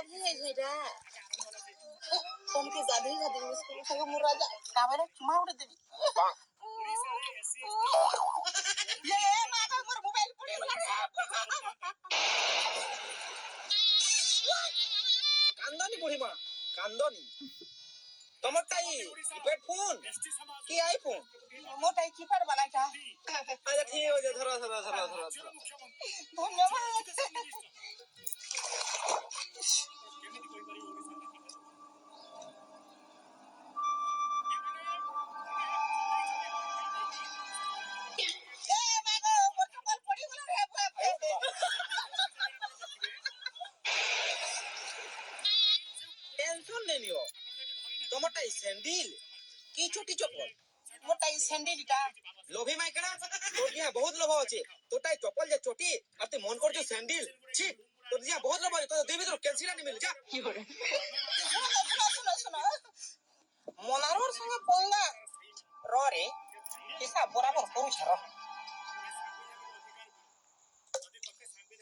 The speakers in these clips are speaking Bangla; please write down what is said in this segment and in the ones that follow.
भी है जेड़ा तुम के जादी जादी मुश्किल से वो राजा काबरे चुमा उड़ देबी ये मां का मोर मोबाइल पड़ी কান্দনি বুড়িমা কান্দনি তোমারটাই কিপ্যাড ফোন কি আইফোন मोटा कीपैड वाला था আচ্ছা ঠিক আছে ধরো ধরো ধরো ধরো ধরো धन्यवाद টেনশন নেই নিও তোমারটাই স্যান্ডেল কি ছোটি চপ্পল मोटा सैंडल का লোভী মাইকেনা তোর দিয়া বহুত লোভ আছে তোরটাই চপ্পল যে চটি আর তুই মন করছো স্যান্ডেল ছি তোর দিয়া বহুত লোভ আছে তোর দুই ভিতর ক্যান্সেল আনি মিলে যা सुनो सुनो मोनारोर संगे पंगा रे हिसाब बराबर करू छरो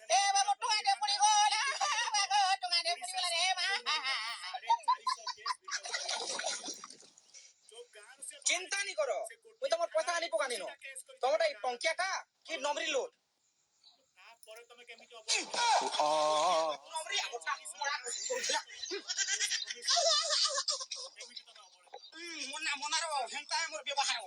ए बाबा टुंगा पड़ी गल बाबा टुंगा पड़ी गल रे मा চিন্তা নি করো ওই তোমার পয়সা আনি পকানি নো তোমারটাই টঙ্কিয়া কা কি নমরি লোড नमरी आगोटा मोरा করছিলা মোনা মোনারো হেনতা মোর ব্যবহার